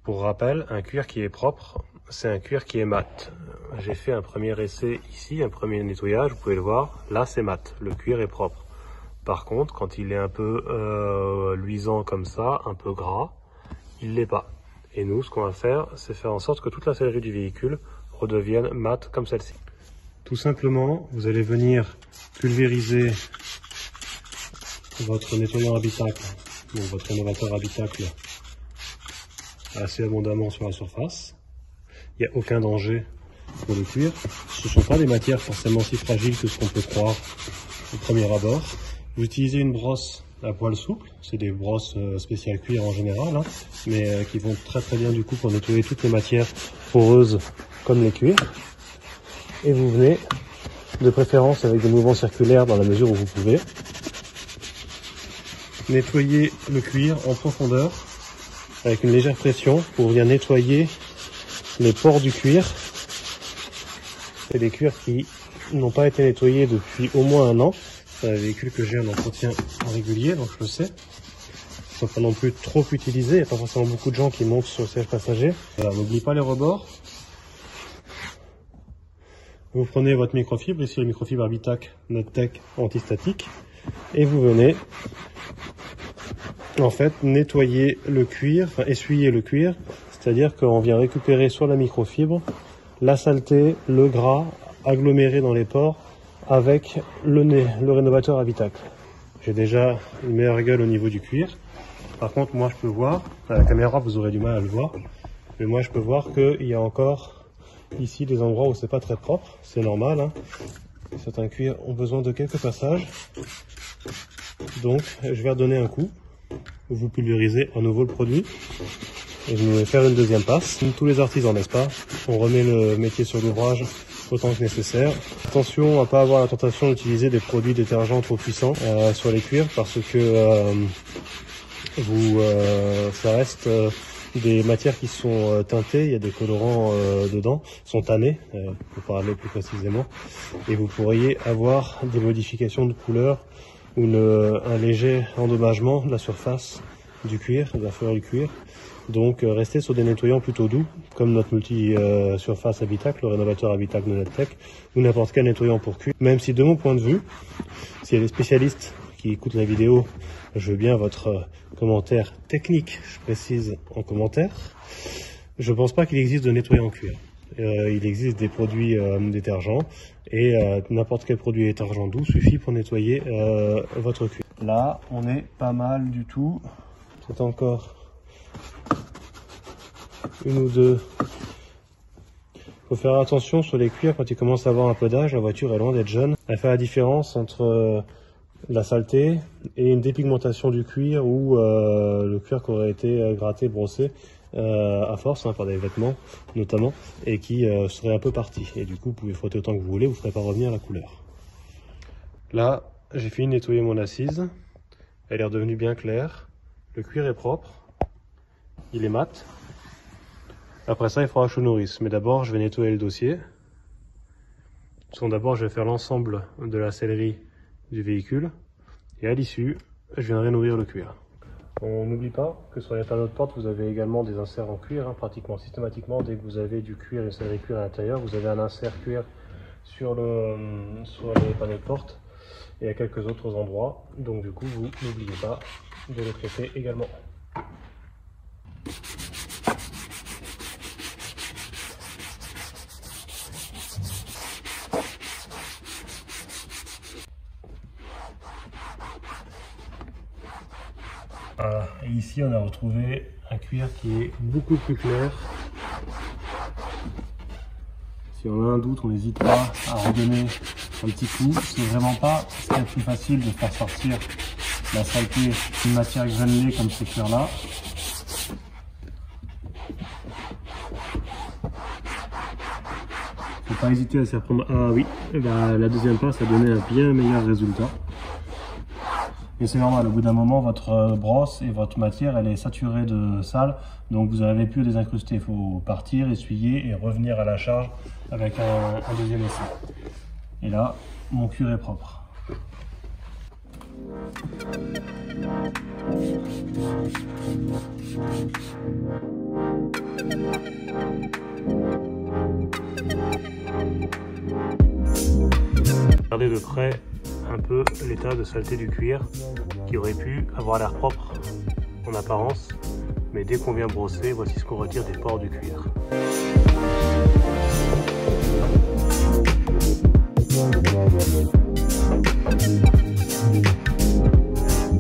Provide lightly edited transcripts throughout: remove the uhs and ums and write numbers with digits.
Pour rappel, un cuir qui est propre, c'est un cuir qui est mat. J'ai fait un premier essai ici, un premier nettoyage, vous pouvez le voir. Là, c'est mat, le cuir est propre. Par contre, quand il est un peu luisant comme ça, un peu gras, il l'est pas. Et nous, ce qu'on va faire, c'est faire en sorte que toute la sellerie du véhicule redevienne mat comme celle-ci. Tout simplement, vous allez venir pulvériser votre nettoyant habitacle, donc votre rénovateur habitacle, assez abondamment sur la surface. Il n'y a aucun danger pour le cuir. Ce ne sont pas des matières forcément si fragiles que ce qu'on peut croire au premier abord. Vous utilisez une brosse à poil souple, c'est des brosses spéciales cuir en général, hein, mais qui vont très bien du coup pour nettoyer toutes les matières poreuses comme les cuirs. Et vous venez, de préférence avec des mouvements circulaires dans la mesure où vous pouvez, nettoyer le cuir en profondeur avec une légère pression pour venir nettoyer les pores du cuir. C'est des cuirs qui n'ont pas été nettoyés depuis au moins 1 an. C'est un véhicule que j'ai en entretien régulier, donc je le sais. Ils ne sont pas non plus trop utilisés, il n'y a pas forcément beaucoup de gens qui montent sur le siège passager. Voilà, n'oubliez pas les rebords. Vous prenez votre microfibre, ici le microfibre Habitac NetTech antistatique, et vous venez en fait nettoyer le cuir, enfin essuyer le cuir, c'est-à-dire qu'on vient récupérer sur la microfibre la saleté, le gras aggloméré dans les pores avec le rénovateur habitacle. J'ai déjà une meilleure gueule au niveau du cuir. Par contre, moi je peux voir, à la caméra vous aurez du mal à le voir, mais moi je peux voir qu'il y a encore ici des endroits où c'est pas très propre, c'est normal, hein. Certains cuirs ont besoin de quelques passages. Donc je vais redonner un coup. Vous pulvérisez à nouveau le produit et je vais faire une deuxième passe. Comme tous les artisans, n'est-ce pas? On remet le métier sur l'ouvrage autant que nécessaire. Attention à pas avoir la tentation d'utiliser des produits détergents trop puissants sur les cuirs parce que ça reste des matières qui sont teintées, il y a des colorants dedans, sont tannés, pour parler plus précisément, et vous pourriez avoir des modifications de couleur ou un léger endommagement de la surface du cuir, de la fleur du cuir. Donc restez sur des nettoyants plutôt doux, comme notre multi-surface Habitac, le rénovateur Habitac de NetTech, ou n'importe quel nettoyant pour cuir. Même si de mon point de vue, s'il y a des spécialistes qui écoutent la vidéo, je veux bien votre commentaire technique, je précise en commentaire. Je ne pense pas qu'il existe de nettoyant en cuir. Il existe des produits détergents et n'importe quel produit détergent doux suffit pour nettoyer votre cuir. Là, on est pas mal du tout. C'est encore une ou deux. Il faut faire attention sur les cuirs quand ils commencent à avoir un peu d'âge. La voiture est loin d'être jeune. Elle fait la différence entre la saleté et une dépigmentation du cuir ou le cuir qui aurait été gratté, brossé à force, hein, par des vêtements notamment, et qui serait un peu parti. Et du coup, vous pouvez frotter autant que vous voulez, vous ne ferez pas revenir la couleur. Là, j'ai fini de nettoyer mon assise. Elle est redevenue bien claire. Le cuir est propre. Il est mat. Après ça, il faudra que je nourrisse. Mais d'abord, je vais nettoyer le dossier. D'abord, je vais faire l'ensemble de la sellerie du véhicule. Et à l'issue, je viendrai nourrir le cuir. On n'oublie pas que sur les panneaux de porte, vous avez également des inserts en cuir, hein, pratiquement systématiquement. Dès que vous avez du cuir et une sellerie cuir à l'intérieur, vous avez un insert cuir sur les panneaux de porte et à quelques autres endroits. Donc du coup, vous n'oubliez pas de les traiter également. Voilà. Et ici on a retrouvé un cuir qui est beaucoup plus clair. Si on a un doute, on n'hésite pas à redonner un petit coup. C'est vraiment pas ce qui est le plus facile de faire sortir la saleté d'une matière granulée comme ce cuir là. Faut pas hésiter à s'y reprendre. Ah oui, la deuxième passe a donné un bien meilleur résultat. Et c'est normal, au bout d'un moment, votre brosse et votre matière, elle est saturée de sale, donc vous n'avez plus à les incruster. Il faut partir, essuyer et revenir à la charge avec un deuxième essai. Et là, mon cuir est propre. Regardez de près un peu l'état de saleté du cuir qui aurait pu avoir l'air propre en apparence, mais dès qu'on vient brosser, voici ce qu'on retire des pores du cuir.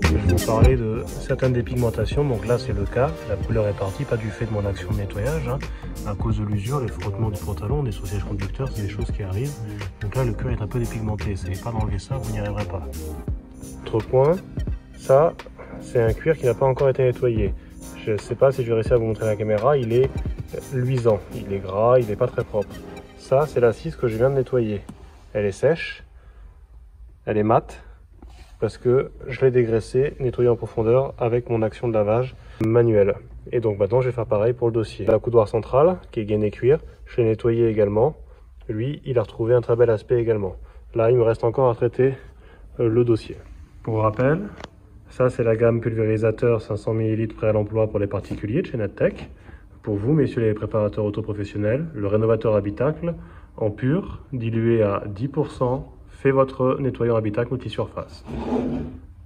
Je vais vous parler de certaines dépigmentations. Donc là c'est le cas, la couleur est partie, pas du fait de mon action de nettoyage, hein, à cause de l'usure, les frottements du pantalon, des saucillages conducteurs, c'est des choses qui arrivent. Donc là le cuir est un peu dépigmenté, essayez pas d'enlever ça, vous n'y arriverez pas. Autre point, ça c'est un cuir qui n'a pas encore été nettoyé. Je ne sais pas si je vais réussir à vous montrer à la caméra, il est luisant, il est gras, il n'est pas très propre. Ça c'est la cisse que je viens de nettoyer. Elle est sèche, elle est mate, parce que je l'ai dégraissée, nettoyée en profondeur avec mon action de lavage manuelle. Et donc maintenant je vais faire pareil pour le dossier. La coudoir centrale, qui est gainé cuir, je l'ai nettoyé également. Lui, il a retrouvé un très bel aspect également. Là, il me reste encore à traiter le dossier. Pour rappel, ça c'est la gamme pulvérisateur 500 ml prêt à l'emploi pour les particuliers de chez Nattech. Pour vous, messieurs les préparateurs auto-professionnels, le rénovateur habitacle en pur, dilué à 10%, fait votre nettoyant habitacle multisurface.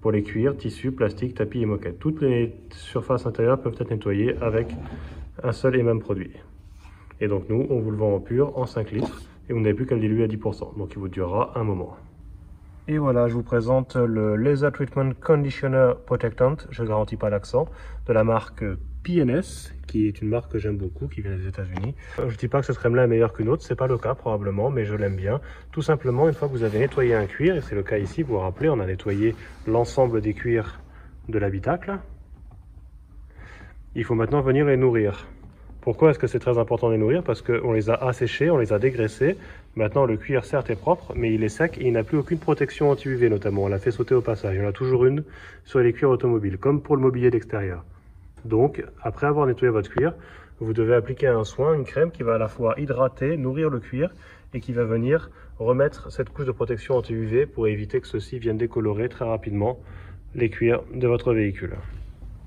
Pour les cuirs, tissus, plastiques, tapis et moquettes. Toutes les surfaces intérieures peuvent être nettoyées avec un seul et même produit. Et donc nous, on vous le vend en pur, en 5 litres, et vous n'avez plus qu'à le diluer à 10%. Donc il vous durera un moment. Et voilà, je vous présente le Laser Treatment Conditioner Protectant, je ne garantis pas l'accent, de la marque PNS, qui est une marque que j'aime beaucoup, qui vient des États-Unis. Je ne dis pas que ce crème-là est meilleur qu'une autre, c'est pas le cas probablement, mais je l'aime bien. Tout simplement, une fois que vous avez nettoyé un cuir, et c'est le cas ici, vous vous rappelez, on a nettoyé l'ensemble des cuirs de l'habitacle, il faut maintenant venir les nourrir. Pourquoi est-ce que c'est très important de les nourrir? Parce qu'on les a asséchés, on les a dégraissés. Maintenant, le cuir, certes, est propre, mais il est sec et il n'a plus aucune protection anti-UV, notamment. On l'a fait sauter au passage. Il y en a toujours une sur les cuirs automobiles, comme pour le mobilier d'extérieur. Donc, après avoir nettoyé votre cuir, vous devez appliquer un soin, une crème qui va à la fois hydrater, nourrir le cuir et qui va venir remettre cette couche de protection anti-UV pour éviter que ceux-ci viennent décolorer très rapidement les cuirs de votre véhicule.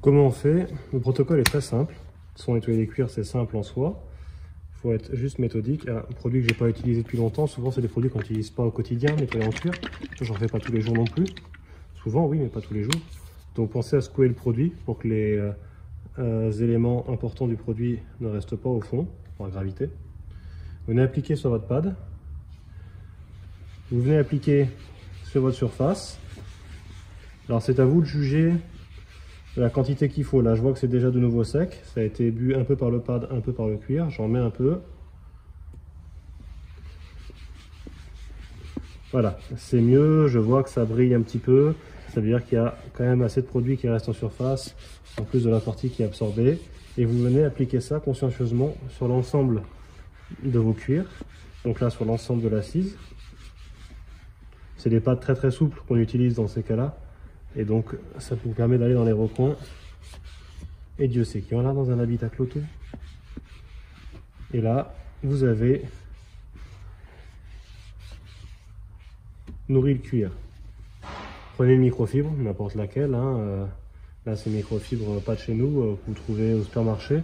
Comment on fait? Le protocole est très simple. Sans nettoyer les cuirs, c'est simple en soi. Il faut être juste méthodique. Un produit que je n'ai pas utilisé depuis longtemps, souvent c'est des produits qu'on n'utilise pas au quotidien, nettoyer en cuir. J'en fais pas tous les jours non plus. Souvent oui, mais pas tous les jours. Donc pensez à secouer le produit pour que les éléments importants du produit ne restent pas au fond, par gravité. Vous venez appliquer sur votre pad. Vous venez appliquer sur votre surface. Alors c'est à vous de juger la quantité qu'il faut. Là, je vois que c'est déjà de nouveau sec. Ça a été bu un peu par le pad, un peu par le cuir. J'en mets un peu. Voilà, c'est mieux. Je vois que ça brille un petit peu. Ça veut dire qu'il y a quand même assez de produit qui reste en surface, en plus de la partie qui est absorbée. Et vous venez appliquer ça consciencieusement sur l'ensemble de vos cuirs. Donc là, sur l'ensemble de l'assise. C'est des pads très souples qu'on utilise dans ces cas-là. Et donc, ça vous permet d'aller dans les recoins. Et Dieu sait qu'il y en a dans un habitacle auto. Et là, vous avez nourri le cuir. Prenez une microfibre, n'importe laquelle. Hein. Là, c'est une microfibre pas de chez nous, que vous trouvez au supermarché,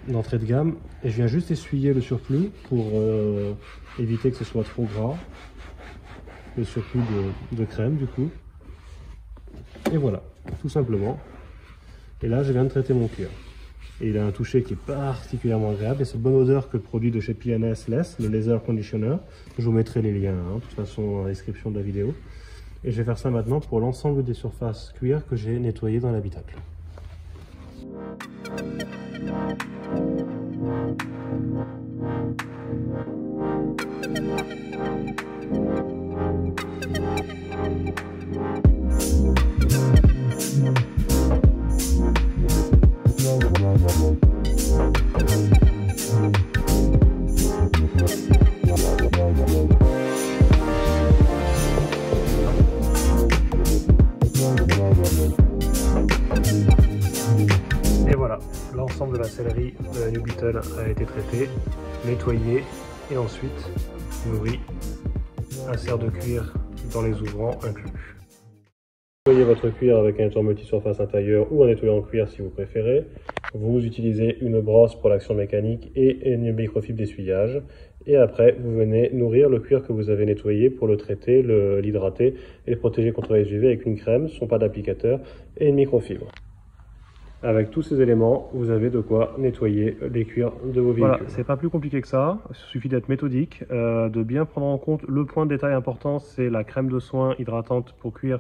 d'entrée de gamme. Et je viens juste essuyer le surplus pour éviter que ce soit trop gras. Le surplus de crème, du coup. Et voilà, tout simplement. Et là, je viens de traiter mon cuir. Et il a un toucher qui est particulièrement agréable. Et cette bonne odeur que le produit de chez PNS laisse, le Laser Conditioner. Je vous mettrai les liens, hein, de toute façon, dans la description de la vidéo. Et je vais faire ça maintenant pour l'ensemble des surfaces cuir que j'ai nettoyées dans l'habitacle. Et voilà, l'ensemble de la sellerie de la New Beetle a été traité, nettoyé et ensuite nourri. Insert de cuir dans les ouvrants inclus. Nettoyez votre cuir avec un nettoyant multisurface intérieur ou un nettoyant en cuir si vous préférez. vous utilisez une brosse pour l'action mécanique et une microfibre d'essuyage. Et après, vous venez nourrir le cuir que vous avez nettoyé pour le traiter, l'hydrater et le protéger contre les UV avec une crème, son pas d'applicateur et une microfibre. Avec tous ces éléments, vous avez de quoi nettoyer les cuirs de vos véhicules. Voilà, c'est pas plus compliqué que ça, il suffit d'être méthodique, de bien prendre en compte le point de détail important, c'est la crème de soin hydratante pour cuir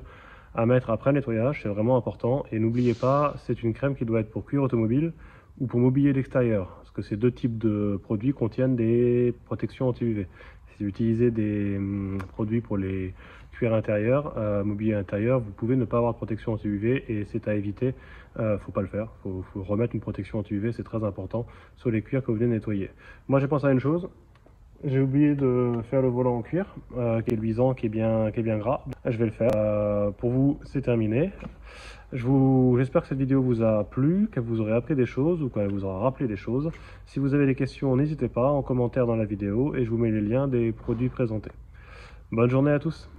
à mettre après le nettoyage, c'est vraiment important. Et n'oubliez pas, c'est une crème qui doit être pour cuir automobile ou pour mobilier d'extérieur, parce que ces deux types de produits contiennent des protections anti-UV. Si vous utilisez des produits pour les cuirs intérieurs, mobilier intérieur, vous pouvez ne pas avoir de protection anti-UV et c'est à éviter. Faut pas le faire, faut remettre une protection anti-UV, c'est très important sur les cuirs que vous venez de nettoyer. Moi j'ai pensé à une chose, j'ai oublié de faire le volant en cuir, qui est luisant, qui est bien gras. Je vais le faire. Pour vous, c'est terminé. J'espère que cette vidéo vous a plu, qu'elle vous aurait appris des choses ou qu'elle vous aura rappelé des choses. Si vous avez des questions, n'hésitez pas en commentaire dans la vidéo et je vous mets les liens des produits présentés. Bonne journée à tous.